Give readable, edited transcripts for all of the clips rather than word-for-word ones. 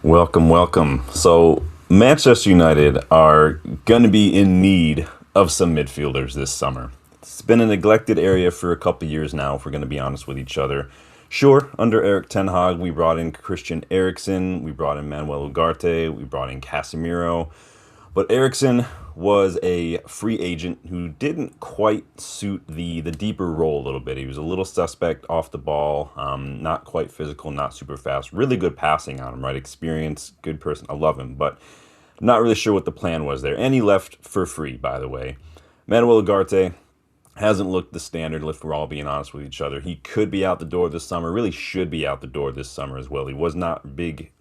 Welcome, welcome. So, Manchester United are going to be in need of some midfielders this summer. It's been a neglected area for a couple years now, if we're going to be honest with each other. Sure, under Erik ten Hag, we brought in Christian Eriksen, we brought in Manuel Ugarte, we brought in Casemiro. But Eriksen was a free agent who didn't quite suit the deeper role a little bit. He was a little suspect off the ball, not quite physical, not super fast. Really good passing on him, right? Experience, good person. I love him, but not really sure what the plan was there. And he left for free, by the way. Manuel Ugarte hasn't looked the standard, if we're all being honest with each other. He could be out the door this summer, really should be out the door this summer as well. He was not a big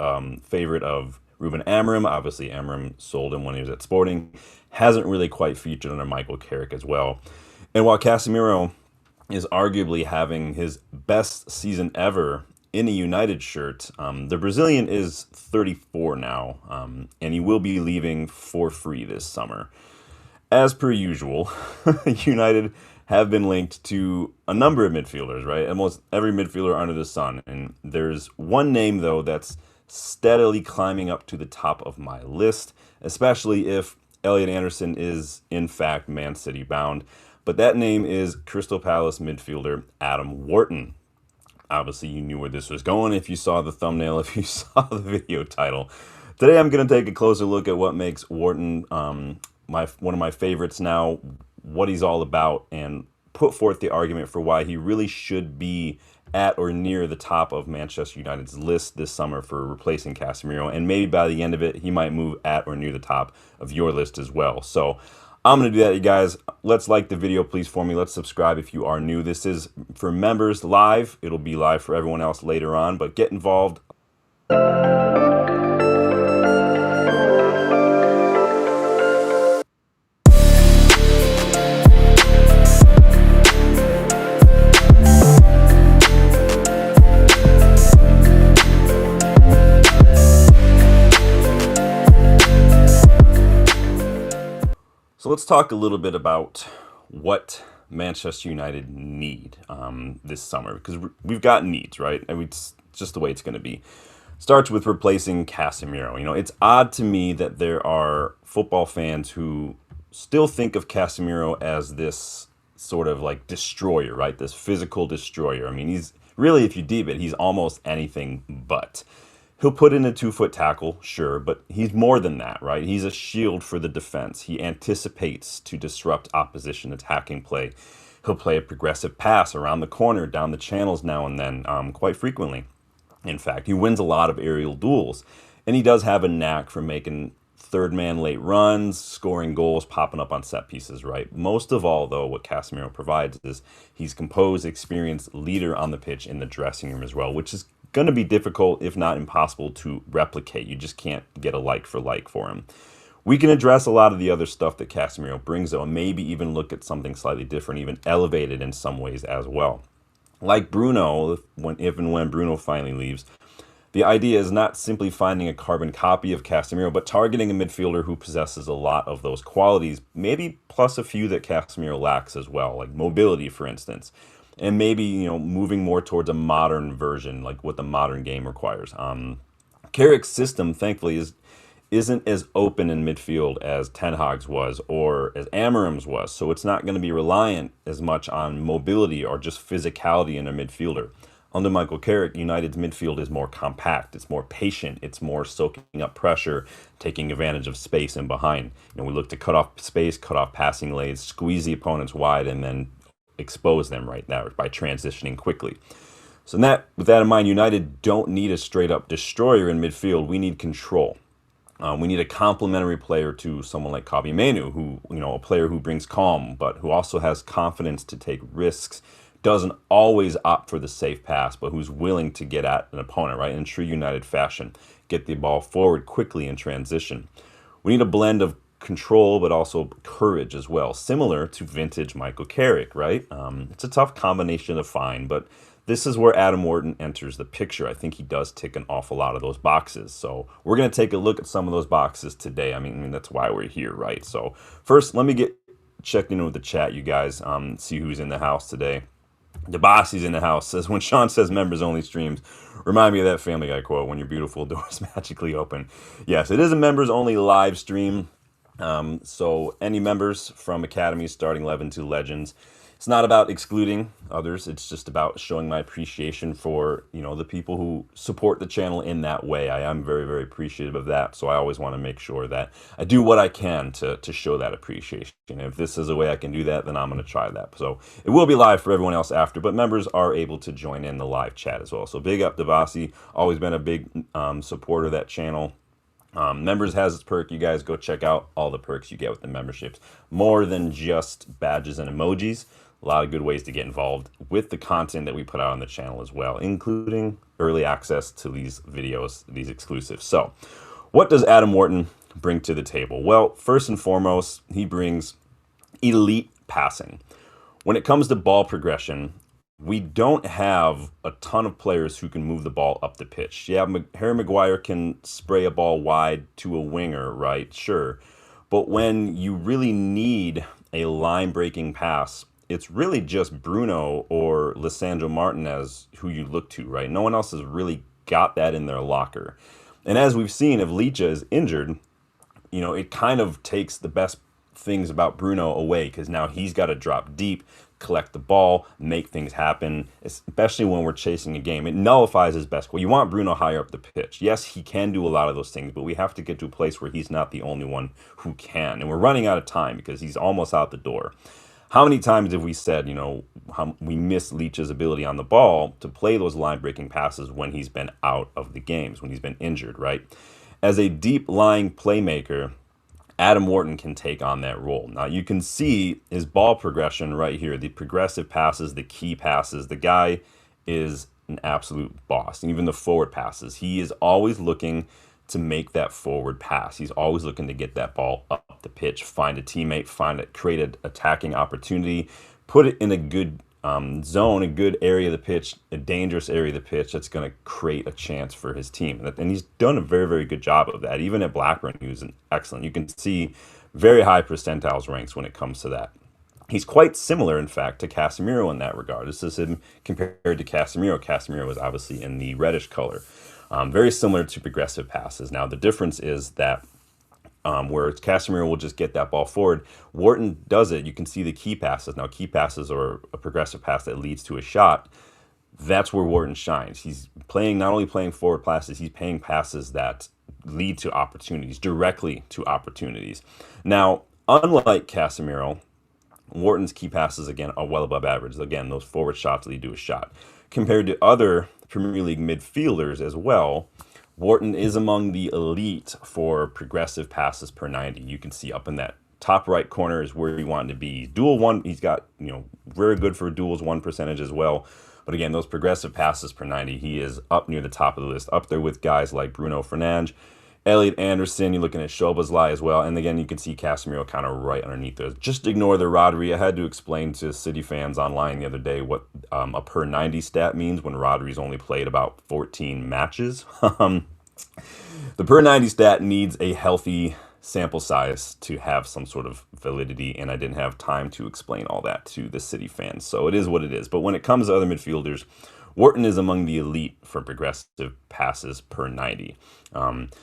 favorite of Ruben Amorim. Obviously, Amorim sold him when he was at Sporting. Hasn't really quite featured under Michael Carrick as well. And while Casemiro is arguably having his best season ever in a United shirt, the Brazilian is 34 now, and he will be leaving for free this summer. As per usual, United have been linked to a number of midfielders, right? Almost every midfielder under the sun. And there's one name, though, that's steadily climbing up to the top of my list, especially if Elliot Anderson is, in fact, Man City bound. But that name is Crystal Palace midfielder Adam Wharton. Obviously, you knew where this was going if you saw the thumbnail, if you saw the video title. Today, I'm going to take a closer look at what makes Wharton one of my favorites now, what he's all about, and put forth the argument for why he really should be at or near the top of Manchester United's list this summer for replacing Casemiro. And maybe by the end of it, he might move at or near the top of your list as well. So I'm going to do that, you guys. Let's like the video, please, for me. Let's subscribe if you are new. This is for members live. It'll be live for everyone else later on, but get involved. So let's talk a little bit about what Manchester United need this summer, because we've got needs, right? I mean, it's just the way it's going to be. Starts with replacing Casemiro. You know, it's odd to me that there are football fans who still think of Casemiro as this sort of like destroyer, right? This physical destroyer. I mean, he's really, if you deep it, he's almost anything but. He'll put in a 2-foot tackle, sure, but he's more than that, right? He's a shield for the defense. He anticipates to disrupt opposition attacking play. He'll play a progressive pass around the corner, down the channels now and then, quite frequently. In fact, he wins a lot of aerial duels, and he does have a knack for making third-man late runs, scoring goals, popping up on set pieces, right? Most of all, though, what Casemiro provides is he's composed, experienced leader on the pitch in the dressing room as well, which is going to be difficult, if not impossible, to replicate. You just can't get a like for him. We can address a lot of the other stuff that Casemiro brings, though, and maybe even look at something slightly different, even elevated in some ways as well. Like Bruno, if and when Bruno finally leaves, the idea is not simply finding a carbon copy of Casemiro, but targeting a midfielder who possesses a lot of those qualities, maybe plus a few that Casemiro lacks as well, like mobility, for instance. And maybe, you know, moving more towards a modern version, like what the modern game requires. Carrick's system, thankfully, isn't as open in midfield as Ten Hag's was or as Amorim's was. So it's not going to be reliant as much on mobility or just physicality in a midfielder. Under Michael Carrick, United's midfield is more compact. It's more patient. It's more soaking up pressure, taking advantage of space in behind. You know, we look to cut off space, cut off passing lanes, squeeze the opponents wide, and then expose them right now by transitioning quickly. So with that in mind, United don't need a straight-up destroyer in midfield. We need control. We need a complementary player to someone like Casemiro, who, you know, a player who brings calm, but who also has confidence to take risks, doesn't always opt for the safe pass, but who's willing to get at an opponent, right? In true United fashion, get the ball forward quickly in transition. We need a blend of control, but also courage as well, similar to vintage Michael Carrick, right? It's a tough combination to find, but this is where Adam Wharton enters the picture. I think he does tick an awful lot of those boxes. So we're going to take a look at some of those boxes today. I mean, that's why we're here, right? So first, let me get checked in with the chat, you guys, see who's in the house today. Debassi's in the house. Says when Sean says members only streams, remind me of that Family Guy quote: "When your beautiful doors magically open." Yes, it is a members only live stream. So any members from Academy starting 11 to Legends, it's not about excluding others. It's just about showing my appreciation for, the people who support the channel in that way. I am very, very appreciative of that. So I always want to make sure that I do what I can to show that appreciation. If this is a way I can do that, then I'm going to try that. So it will be live for everyone else after, but members are able to join in the live chat as well. So big up Devasi, always been a big supporter of that channel. Members has its perk. You guys go check out all the perks you get with the memberships. More than just badges and emojis. A lot of good ways to get involved with the content that we put out on the channel as well, including early access to these videos, these exclusives. So, what does Adam Wharton bring to the table? Well, first and foremost, he brings elite passing. When it comes to ball progression, we don't have a ton of players who can move the ball up the pitch. Yeah, Harry Maguire can spray a ball wide to a winger, right? Sure. But when you really need a line-breaking pass, it's really just Bruno or Lisandro Martinez who you look to, right? No one else has really got that in their locker. And as we've seen, if Licha is injured, it kind of takes the best things about Bruno away, because now he's got to drop deep, collect the ball, make things happen, especially when we're chasing a game. It nullifies his best. Well, you want Bruno higher up the pitch. Yes, he can do a lot of those things, but we have to get to a place where he's not the only one who can. And we're running out of time because he's almost out the door. How many times have we said, how we miss Leach's ability on the ball to play those line-breaking passes when he's been out of the games, when he's been injured, right? As a deep-lying playmaker, Adam Wharton can take on that role. Now, you can see his ball progression right here, the progressive passes, the key passes. The guy is an absolute boss. And even the forward passes, he is always looking to make that forward pass. He's always looking to get that ball up the pitch, find a teammate, create an attacking opportunity, put it in a good zone, a good area of the pitch, a dangerous area of the pitch that's going to create a chance for his team. And he's done a very, very good job of that. Even at Blackburn, he was excellent. You can see very high percentiles ranks when it comes to that. He's quite similar, in fact, to Casemiro in that regard. This is him compared to Casemiro. Casemiro was obviously in the reddish color. Very similar to progressive passes. Now, the difference is that where Casemiro will just get that ball forward, Wharton does it. You can see the key passes. Now, key passes are a progressive pass that leads to a shot. That's where Wharton shines. He's not only playing forward passes, he's playing passes that lead to opportunities, directly to opportunities. Now, unlike Casemiro, Wharton's key passes, again, are well above average. Again, those forward shots lead to a shot. Compared to other Premier League midfielders as well, Wharton is among the elite for progressive passes per 90. You can see up in that top right corner is where you want him to be. Dual one, he's got, very good for duels one percentage as well. But again, those progressive passes per 90, he is up near the top of the list, up there with guys like Bruno Fernandes, Elliot Anderson. You're looking at Szoboszlai as well. And again, you can see Casemiro kind of right underneath those. Just ignore the Rodri. I had to explain to City fans online the other day what a per 90 stat means when Rodri's only played about 14 matches. The per 90 stat needs a healthy sample size to have some sort of validity, and I didn't have time to explain all that to the City fans. So it is what it is. But when it comes to other midfielders, Wharton is among the elite for progressive passes per 90.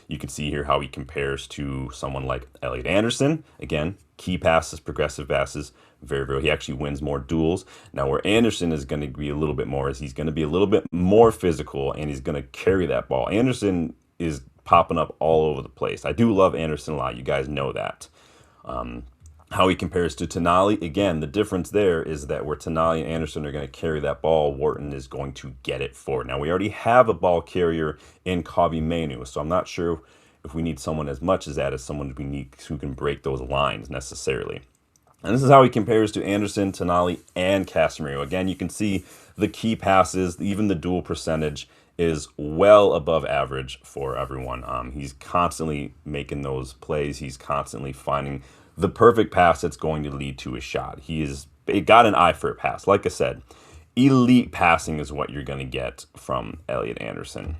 You can see here how he compares to someone like Elliot Anderson. Again, key passes, progressive passes, very, very. He actually wins more duels. Now, where Anderson is going to be a little bit more is he's going to be a little bit more physical, and he's going to carry that ball. Anderson is popping up all over the place. I do love Anderson a lot. You guys know that. How he compares to Tonali, again, the difference there is that where Tonali and Anderson are going to carry that ball, Wharton is going to get it forward. Now, we already have a ball carrier in Kobbie Mainoo, so I'm not sure if we need someone as much as that as someone we need who can break those lines necessarily. And this is how he compares to Anderson, Tonali, and Casemiro. Again, you can see the key passes, even the duel percentage is well above average for everyone. He's constantly making those plays. He's constantly finding the perfect pass that's going to lead to a shot. He got an eye for a pass. Like I said, elite passing is what you're going to get from Elliot Anderson.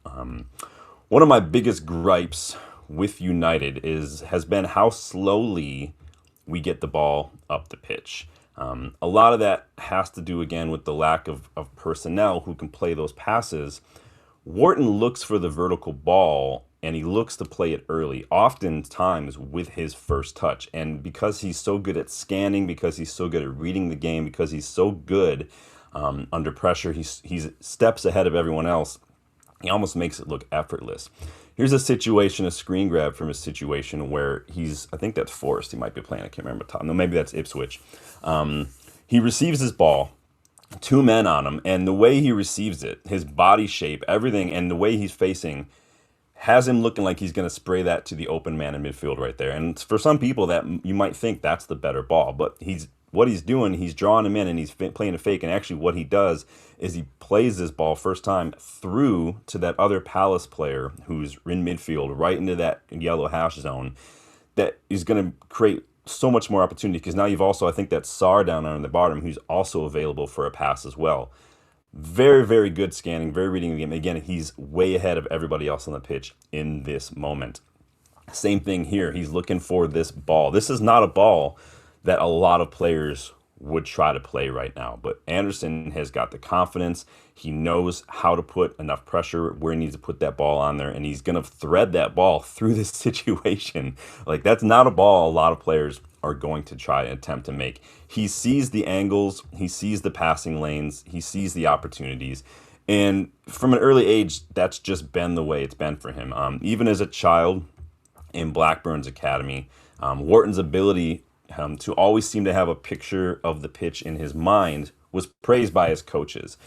One of my biggest gripes with United has been how slowly we get the ball up the pitch. A lot of that has to do, again, with the lack of personnel who can play those passes. Wharton looks for the vertical ball and he looks to play it early, oftentimes with his first touch. And because he's so good at scanning, because he's so good at reading the game, because he's so good under pressure, he's steps ahead of everyone else. He almost makes it look effortless. Here's a situation, a screen grab from a situation where I think that's Forest he might be playing, I can't remember top. No, maybe that's Ipswich. He receives his ball, two men on him, and the way he receives it, his body shape, everything, and the way he's facing has him looking like he's going to spray that to the open man in midfield right there. And for some people, that you might think that's the better ball, but what he's doing, he's drawing him in and he's playing a fake. And actually what he does is he plays this ball first time through to that other Palace player who's in midfield, right into that yellow hash zone. That is going to create so much more opportunity, because now you've also, I think, that Sar down on the bottom who's also available for a pass as well. Very, very good scanning, very reading the game. Again, he's way ahead of everybody else on the pitch in this moment. Same thing here. He's looking for this ball. This is not a ball that a lot of players would try to play right now. But Anderson has got the confidence. He knows how to put enough pressure where he needs to put that ball on there, and he's going to thread that ball through this situation. Like, that's not a ball a lot of players are going to try and attempt to make. He sees the angles, he sees the passing lanes, he sees the opportunities. And from an early age, that's just been the way it's been for him. Even as a child in Blackburn's academy, Wharton's ability to always seem to have a picture of the pitch in his mind was praised by his coaches.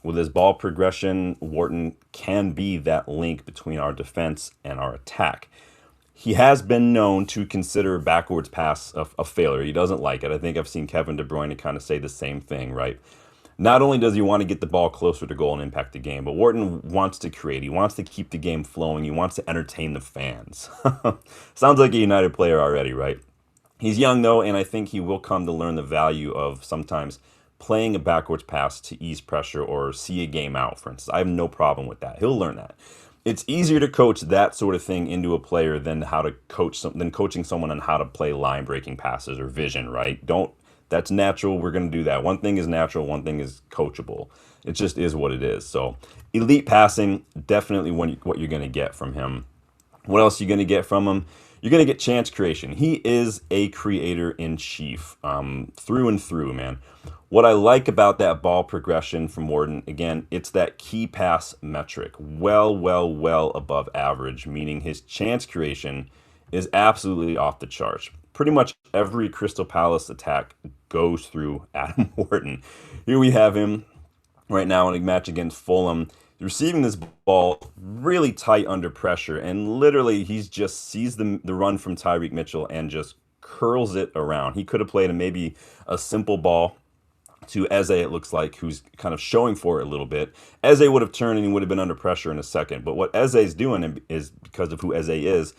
With his ball progression, Wharton can be that link between our defense and our attack. He has been known to consider backwards pass a failure. He doesn't like it. I think I've seen Kevin De Bruyne kind of say the same thing, right? Not only does he want to get the ball closer to goal and impact the game, but Wharton wants to create. He wants to keep the game flowing. He wants to entertain the fans. Sounds like a United player already, right? He's young, though, and I think he will come to learn the value of sometimes playing a backwards pass to ease pressure or see a game out, for instance. I have no problem with that. He'll learn that. It's easier to coach that sort of thing into a player than coaching someone on how to play line breaking passes or vision, right? That's natural. We're going to do that. One thing is natural. One thing is coachable. It just is what it is. So elite passing, definitely what you're going to get from him. What else are you going to get from him? You're going to get chance creation. He is a creator in chief, through and through, man. What I like about that ball progression from Wharton, again, it's that key pass metric. Well above average, meaning his chance creation is absolutely off the charts. Pretty much every Crystal Palace attack goes through Adam Wharton. Here we have him right now in a match against Fulham, receiving this ball really tight under pressure, and literally he just sees the run from Tyreek Mitchell and just curls it around. He could have played maybe a simple ball to Eze, it looks like, who's kind of showing for it a little bit. Eze would have turned and he would have been under pressure in a second. But what Eze is doing is, because of who Eze is,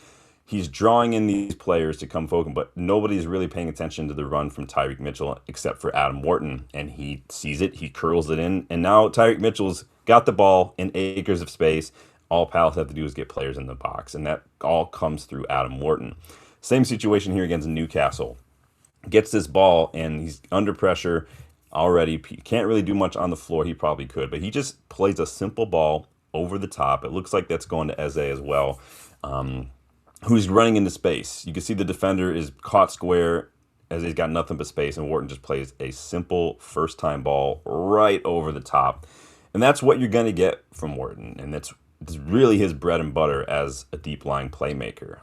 he's drawing in these players to come focus, but nobody's really paying attention to the run from Tyreek Mitchell except for Adam Wharton. And he sees it, he curls it in, and now Tyreek Mitchell's got the ball in acres of space. All Palace have to do is get players in the box, and that all comes through Adam Wharton. Same situation here against Newcastle. Gets this ball, and he's under pressure already. Can't really do much on the floor. He probably could, but he just plays a simple ball over the top. It looks like that's going to Eze as well, who's running into space. You can see the defender is caught square. Eze's got nothing but space, and Wharton just plays a simple first-time ball right over the top. And that's what you're going to get from Wharton, and it's really his bread and butter as a deep-line playmaker.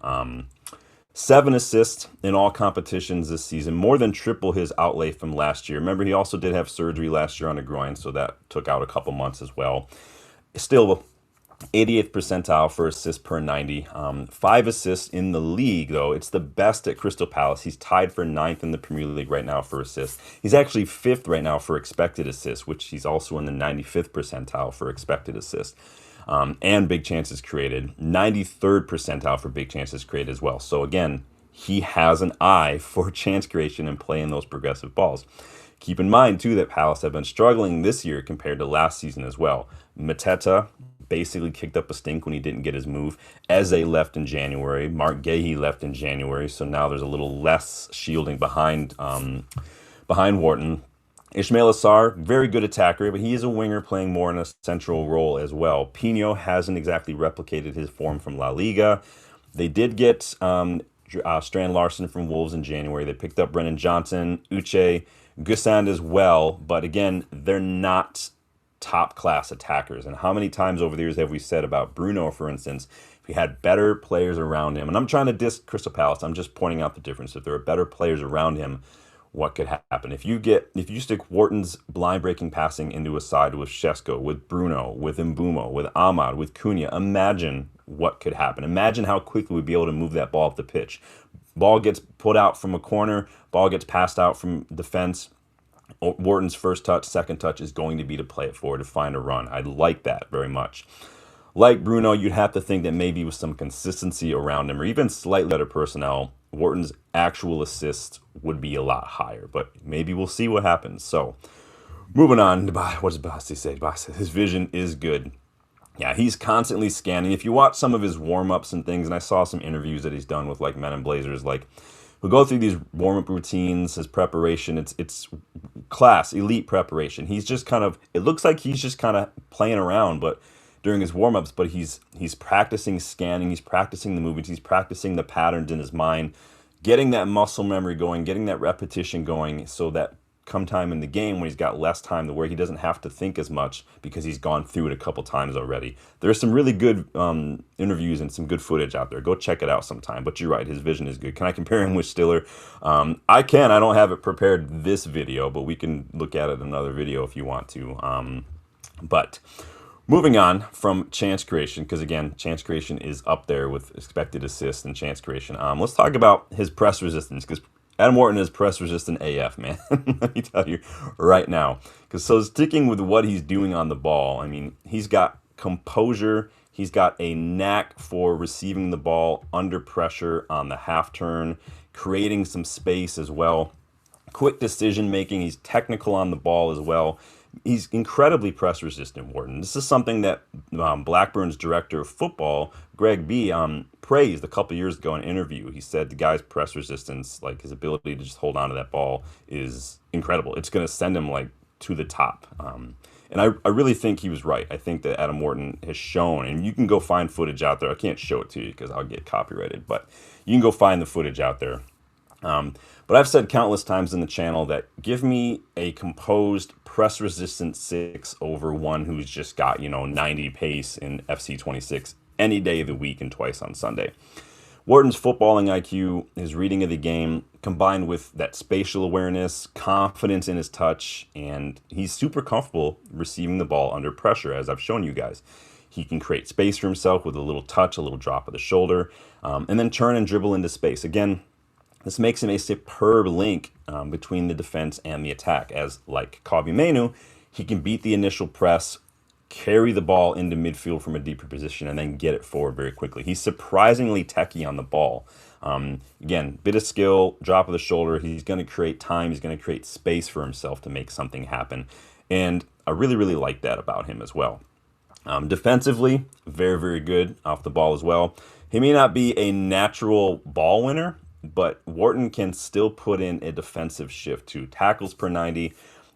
7 assists in all competitions this season, more than triple his outlay from last year. Remember, he also did have surgery last year on a groin, so that took out a couple months as well. Still, 88th percentile for assists per 90. 5 assists in the league, though. It's the best at Crystal Palace. He's tied for 9th in the Premier League right now for assists. He's actually 5th right now for expected assists, which he's also in the 95th percentile for expected assists. And big chances created. 93rd percentile for big chances created as well. So again, he has an eye for chance creation and playing those progressive balls. Keep in mind, too, that Palace have been struggling this year compared to last season as well. Mateta basically kicked up a stink when he didn't get his move. Eze left in January. Mark Gahey left in January. So now there's a little less shielding behind behind Wharton. Ishmael Assar, very good attacker, but he is a winger playing more in a central role as well. Pino hasn't exactly replicated his form from La Liga. They did get Strand Larson from Wolves in January. They picked up Brennan Johnson, Uche, Gusand as well. But again, they're not top class attackers. And how many times over the years have we said about Bruno, for instance, if he had better players around him? And I'm trying to diss Crystal Palace. I'm just pointing out the difference. If there are better players around him, what could happen if you stick Wharton's blind breaking passing into a side with Shesko, with Bruno, with Mbumo, with Ahmad, with Cunha? Imagine what could happen. Imagine how quickly we'd be able to move that ball up the pitch. Ball gets put out from a corner, ball gets passed out from defense. Wharton's first touch, second touch is going to be to play it forward, to find a run. I like that very much. Like Bruno, you'd have to think that maybe with some consistency around him or even slightly better personnel, Wharton's actual assists would be a lot higher. But maybe we'll see what happens. So, moving on. What does Basti say? Basti, his vision is good. Yeah, he's constantly scanning. If you watch some of his warm-ups and things, and I saw some interviews that he's done with like Men in Blazers, like he'll go through these warm-up routines, his preparation. It's class, elite preparation. He's just kind of, it looks like he's just kind of playing around, but during his warm-ups, but he's practicing scanning, he's practicing the movements, he's practicing the patterns in his mind, getting that muscle memory going, getting that repetition going, so that come time in the game when he's got less time to where he doesn't have to think as much because he's gone through it a couple times already. There's some really good interviews and some good footage out there. Go check it out sometime. But you're right, his vision is good. Can I compare him with Stiller? I can. I don't have it prepared this video, but we can look at it in another video if you want to. But moving on from chance creation, because again, chance creation is up there with expected assists and chance creation. Let's talk about his press resistance, because Adam Wharton is press resistant AF, man. Let me tell you right now. Because so sticking with what he's doing on the ball, I mean, he's got composure. He's got a knack for receiving the ball under pressure on the half turn, creating some space as well. Quick decision making. He's technical on the ball as well. He's incredibly press resistant, Wharton. This is something that Blackburn's director of football, Greg B, praised a couple years ago in an interview. He said the guy's press resistance, like his ability to just hold on to that ball, is incredible. It's going to send him like to the top. And I really think he was right. I think that Adam Wharton has shown, and you can go find footage out there. I can't show it to you because I'll get copyrighted, but you can go find the footage out there. But I've said countless times in the channel that give me a composed, press-resistant 6 over one who's just got, 90 pace in FC26 any day of the week and twice on Sunday. Wharton's footballing IQ, his reading of the game, combined with that spatial awareness, confidence in his touch, and he's super comfortable receiving the ball under pressure, as I've shown you guys. He can create space for himself with a little touch, a little drop of the shoulder, and then turn and dribble into space. Again, this makes him a superb link between the defense and the attack, as like Kobbie Mainoo, he can beat the initial press, carry the ball into midfield from a deeper position, and then get it forward very quickly. He's surprisingly techy on the ball. Again, bit of skill, drop of the shoulder. He's going to create time. He's going to create space for himself to make something happen. And I really, really like that about him as well. Defensively, very, very good off the ball as well. He may not be a natural ball winner, but Wharton can still put in a defensive shift to tackles per 90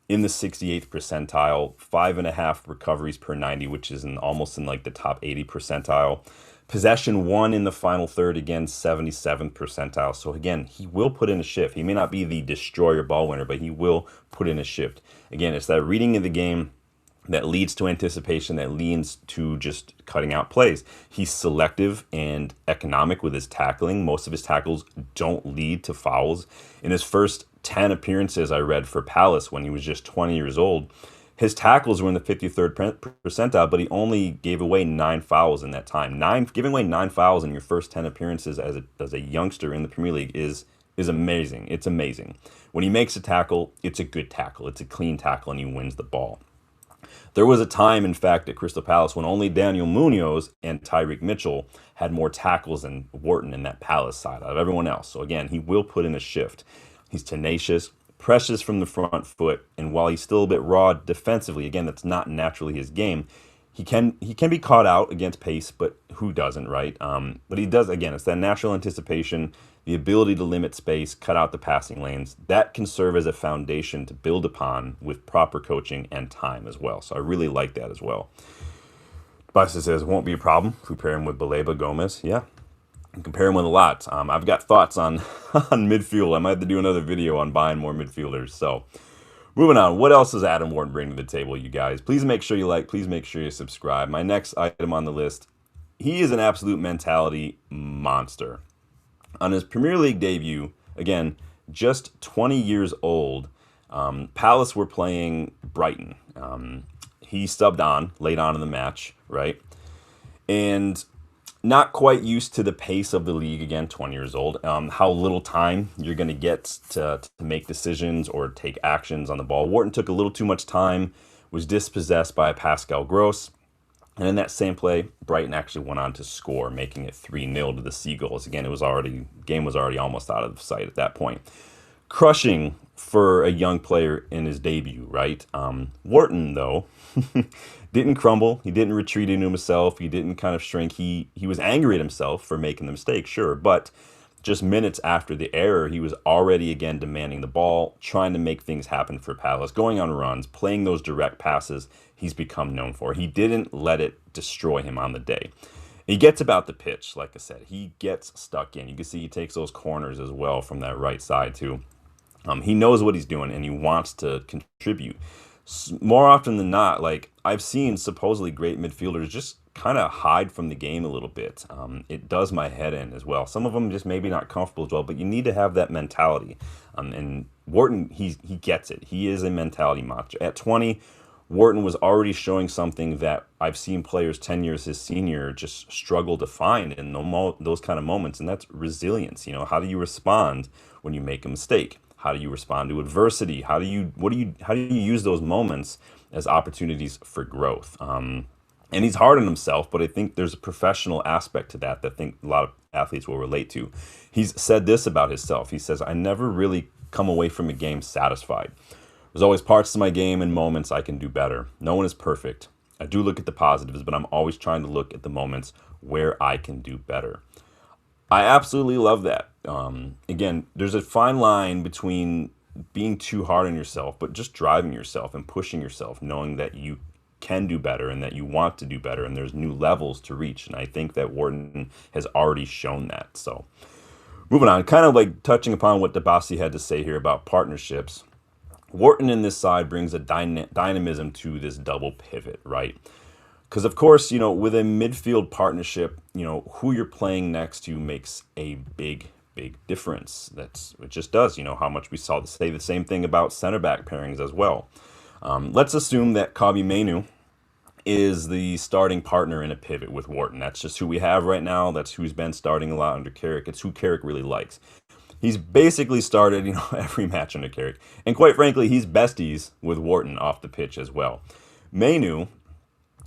in the 68th percentile, 5.5 recoveries per 90, which is almost in like the top 80 percentile. Possession won in the final third, again, 77th percentile. So again, he will put in a shift. He may not be the destroyer ball winner, but he will put in a shift. Again, it's that reading of the game that leads to anticipation, that leads to just cutting out plays. He's selective and economic with his tackling. Most of his tackles don't lead to fouls. In his first 10 appearances I read for Palace when he was just 20 years old, his tackles were in the 53rd percentile, but he only gave away 9 fouls in that time. Giving away 9 fouls in your first 10 appearances as a youngster in the Premier League is amazing. It's amazing. When he makes a tackle, it's a good tackle. It's a clean tackle, and he wins the ball. There was a time, in fact, at Crystal Palace when only Daniel Munoz and Tyreek Mitchell had more tackles than Wharton in that Palace side out of everyone else. So again, he will put in a shift. He's tenacious, presses from the front foot, and while he's still a bit raw defensively, again, that's not naturally his game, he can be caught out against pace, but who doesn't, right? But he does, again, it's that natural anticipation, the ability to limit space, cut out the passing lanes, that can serve as a foundation to build upon with proper coaching and time as well. So I really like that as well. Basta says, it won't be a problem if we pair him with Baleba Gomez. Yeah, compare him with a lot. I've got thoughts on on midfield. I might have to do another video on buying more midfielders. So moving on, what else does Adam Wharton bring to the table, you guys? Please make sure you like, please make sure you subscribe. My next item on the list, he is an absolute mentality monster. On his Premier League debut, again, just 20 years old, Palace were playing Brighton. He subbed on late on in the match, right? And not quite used to the pace of the league, again, 20 years old, how little time you're going to get to make decisions or take actions on the ball. Wharton took a little too much time, was dispossessed by Pascal Gross, and in that same play, Brighton actually went on to score, making it 3-0 to the Seagulls. Again, game was already almost out of sight at that point. Crushing for a young player in his debut, right? Wharton, though, didn't crumble. He didn't retreat into himself. He didn't kind of shrink. He was angry at himself for making the mistake, sure, but just minutes after the error, he was already again demanding the ball, trying to make things happen for Palace, going on runs, playing those direct passes he's become known for. He didn't let it destroy him on the day. He gets about the pitch, like I said. He gets stuck in. You can see he takes those corners as well from that right side too. He knows what he's doing and he wants to contribute. More often than not, like I've seen supposedly great midfielders just kind of hide from the game a little bit. It does my head in as well. Some of them just maybe not comfortable as well, but you need to have that mentality. And Wharton, he gets it. He is a mentality monster. At 20, Wharton was already showing something that I've seen players 10 years his senior just struggle to find in those kind of moments, and that's resilience. You know, how do you respond when you make a mistake? How do you respond to adversity? How do you use those moments as opportunities for growth? And he's hard on himself, but I think there's a professional aspect to that I think a lot of athletes will relate to. He's said this about himself. He says, I never really come away from a game satisfied. There's always parts of my game and moments I can do better. No one is perfect. I do look at the positives, but I'm always trying to look at the moments where I can do better. I absolutely love that. Again, there's a fine line between being too hard on yourself, but just driving yourself and pushing yourself, knowing that you can do better and that you want to do better and there's new levels to reach. And I think that Wharton has already shown that. So moving on, kind of like touching upon what Dabasi had to say here about partnerships. Wharton in this side brings a dynamism to this double pivot, right? Because, of course, you know, with a midfield partnership, you know, who you're playing next to makes a big difference. It just does. You know, how much we say the same thing about center back pairings as well. Let's assume that Kobbie Mainoo is the starting partner in a pivot with Wharton. That's just who we have right now. That's who's been starting a lot under Carrick. It's who Carrick really likes. He's basically started, you know, every match under Carrick. And quite frankly, he's besties with Wharton off the pitch as well. Mainoo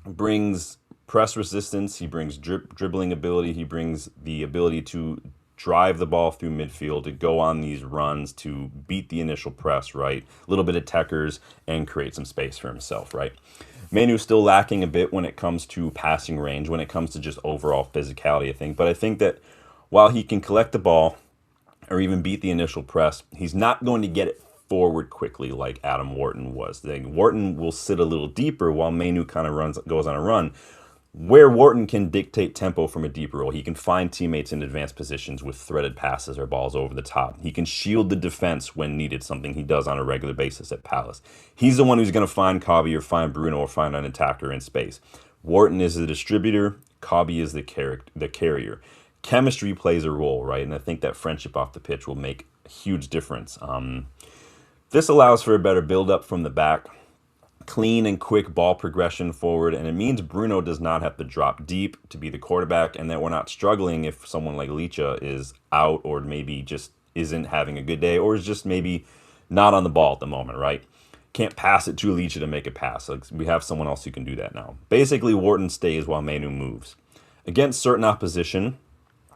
brings press resistance, he brings dribbling ability, he brings the ability to drive the ball through midfield, to go on these runs, to beat the initial press, right? A little bit of techers and create some space for himself, right? Mainoo's still lacking a bit when it comes to passing range, when it comes to just overall physicality, I think. But I think that while he can collect the ball or even beat the initial press, he's not going to get it forward quickly like Adam Wharton was. Wharton will sit a little deeper while Mainoo kind of goes on a run. Where Wharton can dictate tempo from a deeper role, he can find teammates in advanced positions with threaded passes or balls over the top. He can shield the defense when needed, something he does on a regular basis at Palace. He's the one who's going to find Kobbie or find Bruno or find an attacker in space. Wharton is the distributor. Kobbie is the carrier. Chemistry plays a role, right? And I think that friendship off the pitch will make a huge difference. This allows for a better build-up from the back, clean and quick ball progression forward, and it means Bruno does not have to drop deep to be the quarterback, and that we're not struggling if someone like Licha is out or maybe just isn't having a good day or is just maybe not on the ball at the moment, right? Can't pass it to Licha to make a pass. Like, we have someone else who can do that now. Basically, Wharton stays while Mainoo moves. Against certain opposition,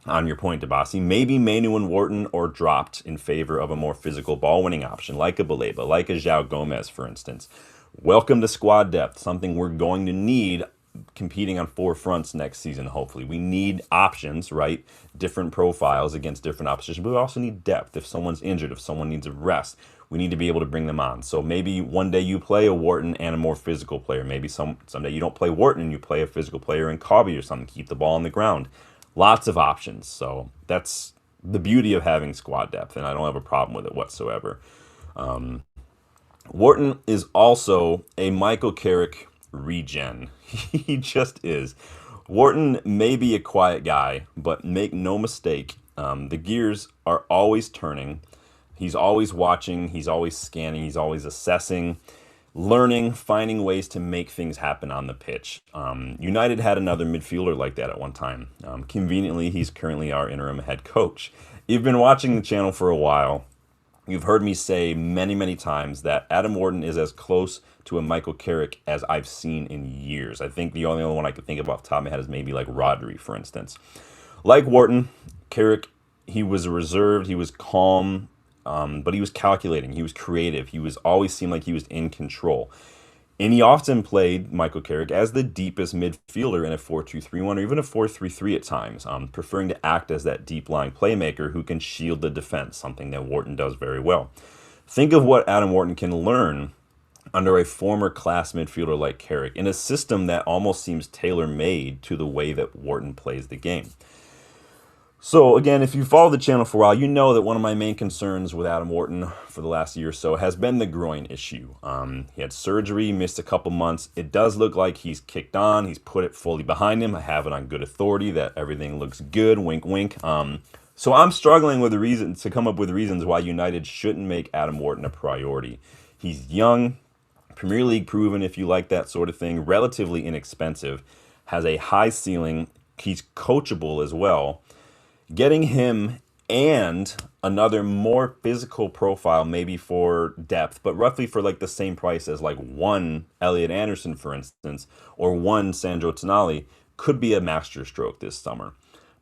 on your point, Dabasi, maybe Mainoo and Wharton are dropped in favor of a more physical ball-winning option, like a Baleba, like a João Gomez, for instance. Welcome to squad depth, something we're going to need competing on four fronts next season, hopefully. We need options, right? Different profiles against different opposition, but we also need depth. If someone's injured, if someone needs a rest, we need to be able to bring them on. So maybe one day you play a Wharton and a more physical player. Maybe someday you don't play Wharton and you play a physical player in Cobby or something. Keep the ball on the ground. Lots of options. So that's the beauty of having squad depth, and I don't have a problem with it whatsoever. Wharton is also a Michael Carrick regen. He just is. Wharton may be a quiet guy, but make no mistake, the gears are always turning. He's always watching, he's always scanning, he's always assessing, learning, finding ways to make things happen on the pitch. United had another midfielder like that at one time. Conveniently, he's currently our interim head coach. You've been watching the channel for a while. You've heard me say many, many times that Adam Wharton is as close to a Michael Carrick as I've seen in years. I think the only other one I could think of off the top of my head is maybe like Rodri, for instance. Like Wharton, Carrick, he was reserved, he was calm, but he was calculating, he was creative, he was always seemed like he was in control. And he often played Michael Carrick as the deepest midfielder in a 4-2-3-1 or even a 4-3-3 at times, preferring to act as that deep-lying playmaker who can shield the defense, something that Wharton does very well. Think of what Adam Wharton can learn under a former class midfielder like Carrick in a system that almost seems tailor-made to the way that Wharton plays the game. So again, if you follow the channel for a while, you know that one of my main concerns with Adam Wharton for the last year or so has been the groin issue. He had surgery, missed a couple months. It does look like he's kicked on. He's put it fully behind him. I have it on good authority that everything looks good, wink, wink. So I'm struggling with the reasons to come up with reasons why United shouldn't make Adam Wharton a priority. He's young, Premier League proven if you like that sort of thing, relatively inexpensive, has a high ceiling. He's coachable as well. Getting him and another more physical profile, maybe for depth, but roughly for like the same price as like one Elliot Anderson, for instance, or one Sandro Tonali, could be a masterstroke this summer.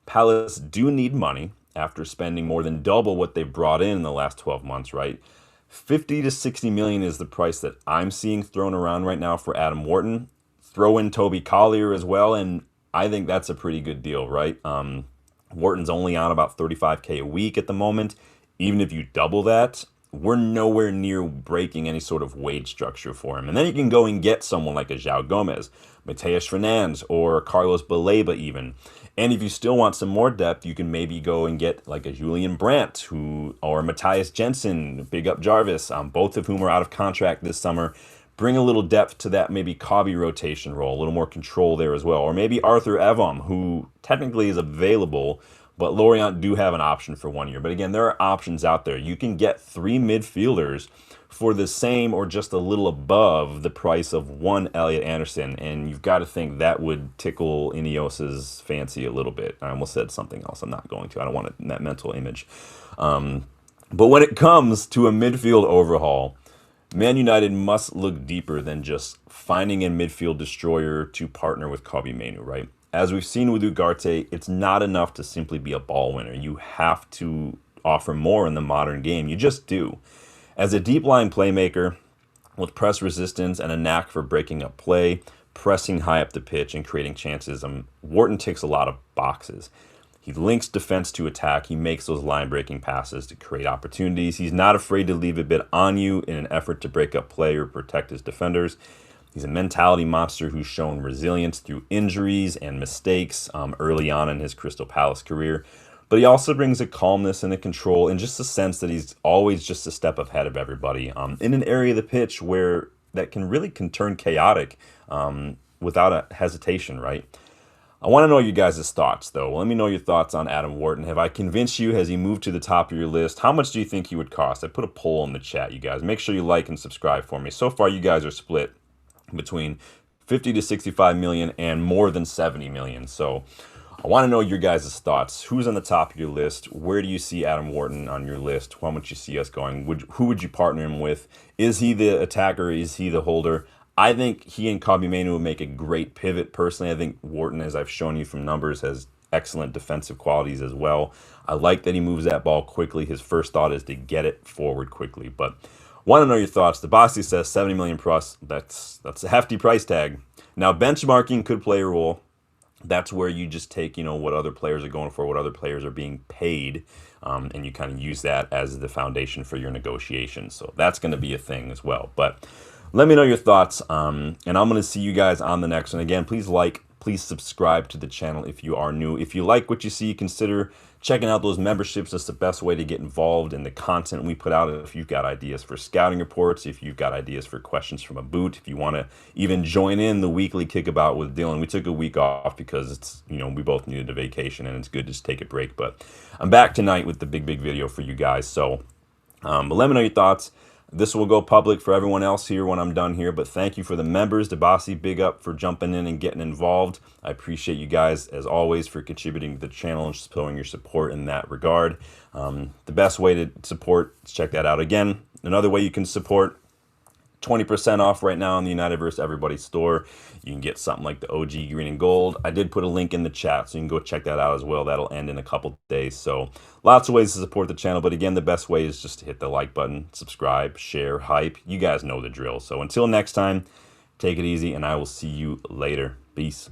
Palace do need money after spending more than double what they've brought in the last 12 months, right? 50 to 60 million is the price that I'm seeing thrown around right now for Adam Wharton. Throw in Toby Collier as well, and I think that's a pretty good deal, right? Wharton's only on about 35K a week at the moment. Even if you double that, we're nowhere near breaking any sort of wage structure for him. And then you can go and get someone like a João Gomez, Mateus Fernandes, or Carlos Baleba even. And if you still want some more depth, you can maybe go and get like a Julian Brandt or Matthias Jensen, big up Jarvis, both of whom are out of contract this summer. Bring a little depth to that maybe Cobby rotation role, a little more control there as well. Or maybe Arthur Evom, who technically is available, but Lorient do have an option for 1 year. But again, there are options out there. You can get three midfielders for the same or just a little above the price of one Elliot Anderson. And you've got to think that would tickle Ineos's fancy a little bit. I almost said something else. I'm not going to. I don't want that mental image. But when it comes to a midfield overhaul, Man United must look deeper than just finding a midfield destroyer to partner with Kobbie Mainoo, right? As we've seen with Ugarte, it's not enough to simply be a ball winner. You have to offer more in the modern game. You just do. As a deep line playmaker with press resistance and a knack for breaking up play, pressing high up the pitch and creating chances, Wharton ticks a lot of boxes. He links defense to attack. He makes those line-breaking passes to create opportunities. He's not afraid to leave a bit on you in an effort to break up play or protect his defenders. He's a mentality monster who's shown resilience through injuries and mistakes early on in his Crystal Palace career. But he also brings a calmness and a control and just a sense that he's always just a step ahead of everybody in an area of the pitch where that can turn chaotic without a hesitation, right? I want to know you guys' thoughts, though. Let me know your thoughts on Adam Wharton. Have I convinced you? Has he moved to the top of your list? How much do you think he would cost? I put a poll in the chat, you guys. Make sure you like and subscribe for me. So far, you guys are split between 50 to 65 million and more than 70 million. So I want to know your guys' thoughts. Who's on the top of your list? Where do you see Adam Wharton on your list? How much you see us going? Who would you partner him with? Is he the attacker? Is he the holder? I think he and Kobbie Mainoo would make a great pivot. Personally, I think Wharton, as I've shown you from numbers, has excellent defensive qualities as well. I like that he moves that ball quickly. His first thought is to get it forward quickly. But Want to know your thoughts. The Bossy says 70 million plus. That's a hefty price tag. Now, benchmarking could play a role. That's where you just take, what other players are going for, what other players are being paid, and you kind of use that as the foundation for your negotiations. So that's going to be a thing as well. But let me know your thoughts, and I'm going to see you guys on the next one. Again, please subscribe to the channel if you are new. If you like what you see, consider checking out those memberships. That's the best way to get involved in the content we put out. If you've got ideas for scouting reports, if you've got ideas for questions from a boot, if you want to even join in the weekly kickabout with Dylan. We took a week off because it's, we both needed a vacation, and it's good to just take a break. But I'm back tonight with the big video for you guys. So but let me know your thoughts. This will go public for everyone else here when I'm done here, but thank you for the members. Debasi, big up for jumping in and getting involved. I appreciate you guys, as always, for contributing to the channel and showing your support in that regard. The best way to support, check that out. Again, another way you can support, 20% off right now in the Unitedverse Everybody store. You can get something like the OG green and gold. I did put a link in the chat, so you can go check that out as well. That'll end in a couple days. So lots of ways to support the channel, but again, the best way is just to hit the like button, subscribe, share, hype. You guys know the drill. So until next time, take it easy, and I will see you later. Peace.